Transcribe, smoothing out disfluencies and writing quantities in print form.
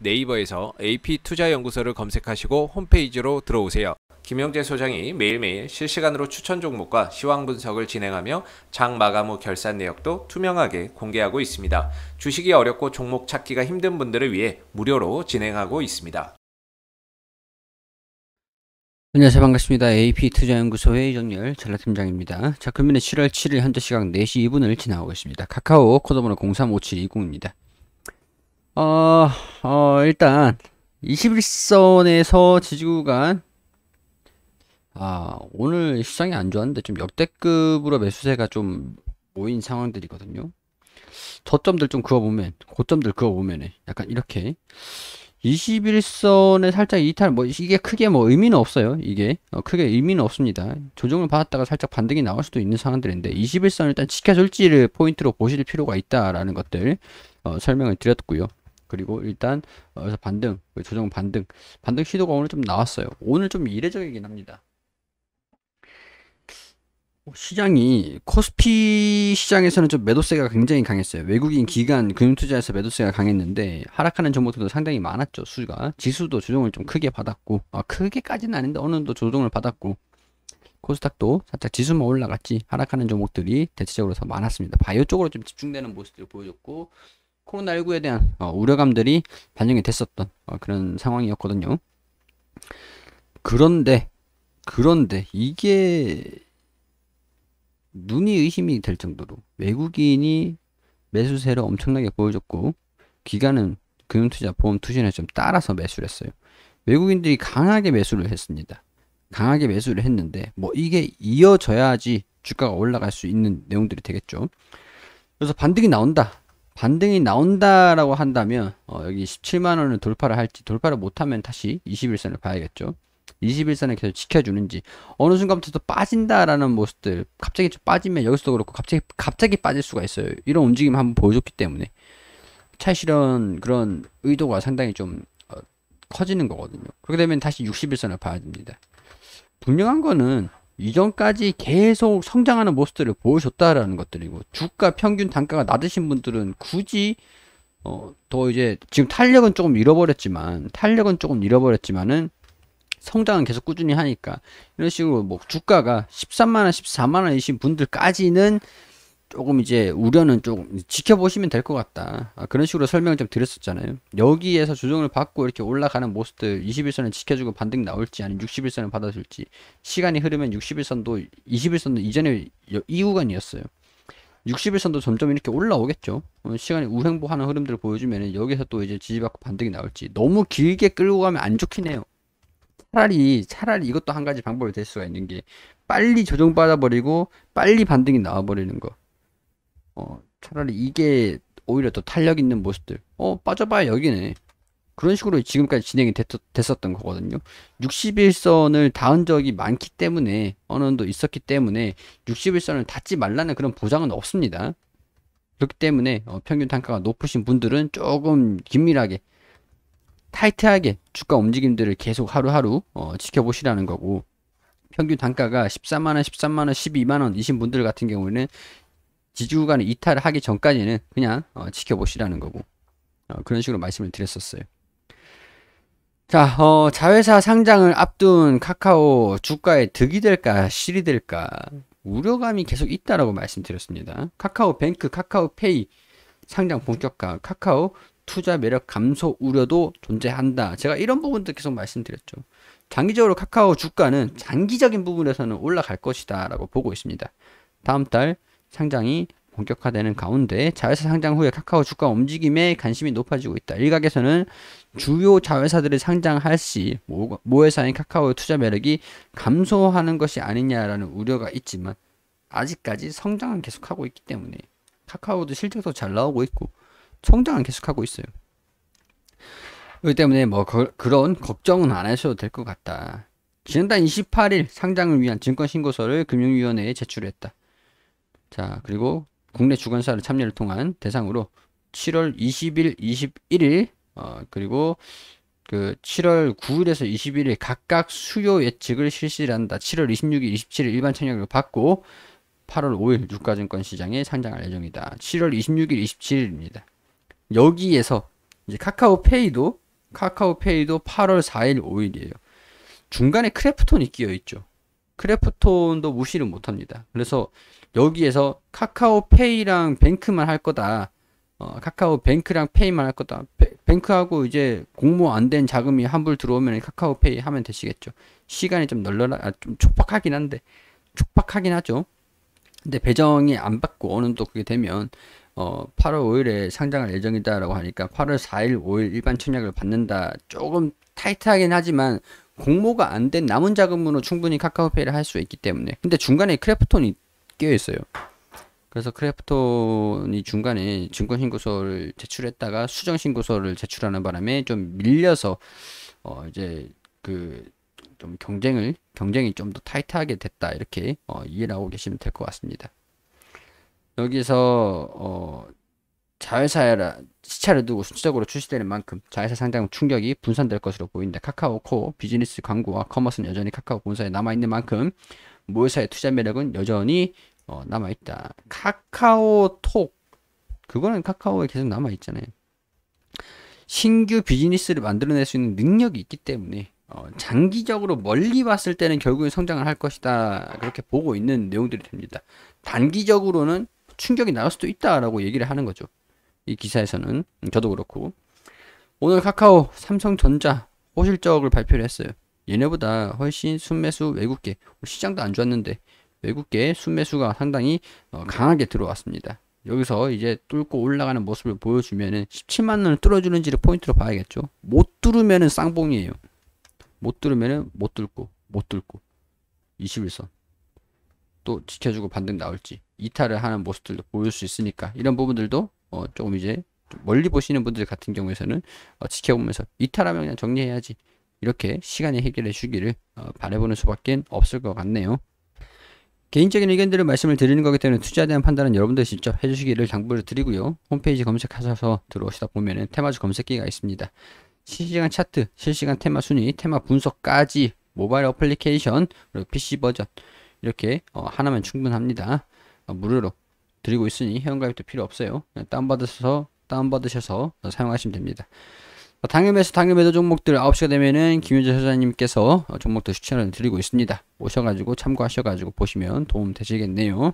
네이버에서 AP투자연구소를 검색하시고 홈페이지로 들어오세요. 김영재 소장이 매일매일 실시간으로 추천 종목과 시황 분석을 진행하며 장 마감 후 결산 내역도 투명하게 공개하고 있습니다. 주식이 어렵고 종목 찾기가 힘든 분들을 위해 무료로 진행하고 있습니다. 안녕하세요. 반갑습니다. AP투자연구소의 이정열 전략팀장입니다. 자, 금일은 7월 7일 현재 시각 4시 2분을 지나고 있습니다. 카카오 코드번호 035720입니다. 일단 21선에서 지지구간 오늘 시장이 안 좋았는데 좀 역대급으로 매수세가 좀 모인 상황들이거든요. 저점들 좀 그어보면, 고점들 그어보면 약간 이렇게 21선에 살짝 이탈, 이게 크게 의미는 없어요. 이게 크게 의미는 없습니다. 조정을 받았다가 살짝 반등이 나올 수도 있는 상황들인데 21선 일단 지켜줄지를 포인트로 보실 필요가 있다라는 것들 설명을 드렸고요. 그리고 일단 여기서 조정 반등 시도가 오늘 좀 나왔어요. 오늘 좀 이례적이긴 합니다. 시장이 코스피 시장에서는 좀 매도세가 굉장히 강했어요. 외국인 기관 금융투자에서 매도세가 강했는데 하락하는 종목들도 상당히 많았죠. 수가 지수도 조정을 좀 크게 받았고 크게까지는 아닌데 어느 정도 조정을 받았고 코스닥도 살짝 지수만 올라갔지 하락하는 종목들이 대체적으로 더 많았습니다. 바이오 쪽으로 좀 집중되는 모습들을 보여줬고 코로나19에 대한 우려감들이 반영이 됐었던 그런 상황이었거든요. 그런데 이게 눈이 의심이 될 정도로 외국인이 매수세를 엄청나게 보여줬고 기관은 금융투자 보험투신에 좀 따라서 매수를 했어요. 외국인들이 강하게 매수를 했습니다. 강하게 매수를 했는데 이게 이어져야지 주가가 올라갈 수 있는 내용들이 되겠죠. 그래서 반등이 나온다라고 한다면 여기 17만원을 돌파를 할지 돌파를 못하면 다시 21선을 봐야겠죠. 21선을 계속 지켜주는지 어느 순간부터 또 빠진다라는 모습들 갑자기 좀 빠지면 여기서도 그렇고 갑자기 빠질 수가 있어요. 이런 움직임 한번 보여줬기 때문에 차실현 그런 의도가 상당히 좀 커지는 거거든요. 그렇게 되면 다시 61선을 봐야 됩니다. 분명한 거는 이전까지 계속 성장하는 모습들을 보여줬다라는 것들이고 주가 평균 단가가 낮으신 분들은 굳이 더 이제 지금 탄력은 조금 잃어버렸지만은 성장은 계속 꾸준히 하니까 이런 식으로 주가가 13만원 14만원이신 분들까지는 조금 이제 우려는 조금 지켜보시면 될 것 같다. 그런 식으로 설명을 좀 드렸었잖아요. 여기에서 조정을 받고 이렇게 올라가는 모습들 21선을 지켜주고 반등 나올지 아니면 61선을 받아줄지 시간이 흐르면 61선도 21선도 이전에 이 구간이었어요. 61선도 점점 이렇게 올라오겠죠. 시간이 우행보하는 흐름들을 보여주면 여기서 또 이제 지지받고 반등이 나올지 너무 길게 끌고 가면 안 좋긴 해요. 차라리 이것도 한 가지 방법이 될 수가 있는 게 빨리 조정받아버리고 빨리 반등이 나와버리는 거. 차라리 이게 오히려 더 탄력 있는 모습들. 빠져봐야 여기네. 그런 식으로 지금까지 진행이 됐었던 거거든요. 61선을 닿은 적이 많기 때문에 어느 정도 있었기 때문에 61선을 닿지 말라는 그런 보장은 없습니다. 그렇기 때문에 평균 단가가 높으신 분들은 조금 긴밀하게 타이트하게 주가 움직임들을 계속 하루하루 지켜보시라는 거고 평균 단가가 14만원, 13만원, 12만원 이신 분들 같은 경우에는 지지구간에 이탈을 하기 전까지는 그냥 지켜보시라는 거고 그런 식으로 말씀을 드렸었어요. 자, 자회사 상장을 앞둔 카카오 주가에 득이 될까 실이 될까 우려감이 계속 있다라고 말씀드렸습니다. 카카오뱅크, 카카오페이 상장 본격화, 카카오 투자 매력 감소 우려도 존재한다. 제가 이런 부분도 계속 말씀드렸죠. 장기적으로 카카오 주가는 장기적인 부분에서는 올라갈 것이다 라고 보고 있습니다. 다음 달 상장이 본격화되는 가운데 자회사 상장 후에 카카오 주가 움직임에 관심이 높아지고 있다. 일각에서는 주요 자회사들이 상장할 시 모회사인 카카오의 투자 매력이 감소하는 것이 아니냐라는 우려가 있지만 아직까지 성장은 계속하고 있기 때문에 카카오도 실적도 잘 나오고 있고 성장은 계속하고 있어요. 그렇기 때문에 그런 걱정은 안 하셔도 될 것 같다. 지난달 28일 상장을 위한 증권신고서를 금융위원회에 제출했다. 자, 그리고 국내 주관사를 참여를 통한 대상으로 7월 20일, 21일, 그리고 그 7월 9일에서 21일 각각 수요 예측을 실시를 한다. 7월 26일, 27일 일반 청약을 받고 8월 5일 유가증권 시장에 상장할 예정이다. 7월 26일, 27일입니다. 여기에서 이제 카카오페이도 카카오페이도 8월 4일, 5일이에요. 중간에 크래프톤이 끼어 있죠. 크래프톤도 무시를 못 합니다. 그래서 여기에서 카카오페이랑 뱅크만 할 거다. 카카오뱅크랑 페이만 할 거다. 뱅크하고 이제 공모 안 된 자금이 환불 들어오면 카카오페이 하면 되시겠죠. 시간이 좀 좀 촉박하긴 하죠. 근데 배정이 안 받고 어느 정도 그게 되면 8월 5일에 상장할 예정이다라고 하니까 8월 4일, 5일 일반 청약을 받는다. 조금 타이트하긴 하지만 공모가 안 된 남은 자금으로 충분히 카카오페이를 할 수 있기 때문에. 근데 중간에 크래프톤이 끼어 있어요. 그래서 크래프톤이 중간에 증권신고서를 제출했다가 수정신고서를 제출하는 바람에 좀 밀려서 이제 그 좀 경쟁이 좀 더 타이트하게 됐다, 이렇게 이해를 하고 계시면 될 것 같습니다. 여기서 자회사라 시차를 두고 순차적으로 출시되는 만큼 자회사 상장 충격이 분산될 것으로 보인다. 카카오코어 비즈니스 광고와 커머스는 여전히 카카오 본사에 남아있는 만큼 모회사의 투자 매력은 여전히 남아있다. 카카오톡, 그거는 카카오에 계속 남아있잖아요. 신규 비즈니스를 만들어낼 수 있는 능력이 있기 때문에 장기적으로 멀리 봤을 때는 결국엔 성장을 할 것이다, 그렇게 보고 있는 내용들이 됩니다. 단기적으로는 충격이 나올 수도 있다라고 얘기를 하는 거죠. 이 기사에서는. 저도 그렇고. 오늘 카카오, 삼성전자 호실적을 발표를 했어요. 얘네보다 훨씬 순매수 외국계, 시장도 안 좋았는데 외국계 순매수가 상당히 강하게 들어왔습니다. 여기서 이제 뚫고 올라가는 모습을 보여주면은 17만 원을 뚫어주는지를 포인트로 봐야겠죠. 못 뚫으면은 쌍봉이에요. 못 뚫으면은 못 뚫고 21선 또 지켜주고 반등 나올지 이탈을 하는 모습들도 보일 수 있으니까, 이런 부분들도 조금 이제 멀리 보시는 분들 같은 경우에서는 지켜보면서 이탈하면 그냥 정리해야지, 이렇게 시간이 해결해 주기를 바라보는 수밖에 없을 것 같네요. 개인적인 의견들을 말씀을 드리는 거기 때문에 투자에 대한 판단은 여러분들이 직접 해주시기를 당부를 드리고요. 홈페이지 검색하셔서 들어오시다 보면은 테마주 검색기가 있습니다. 실시간 차트, 실시간 테마 순위, 테마 분석까지 모바일 어플리케이션, 그리고 PC 버전 이렇게 하나면 충분합니다. 무료로 드리고 있으니 회원가입도 필요 없어요. 다운받으셔서 사용하시면 됩니다. 당일 매수, 당일 매도 종목들 9시가 되면은 김윤재 소장님께서 종목들 추천을 드리고 있습니다. 오셔가지고 참고하셔가지고 보시면 도움 되시겠네요.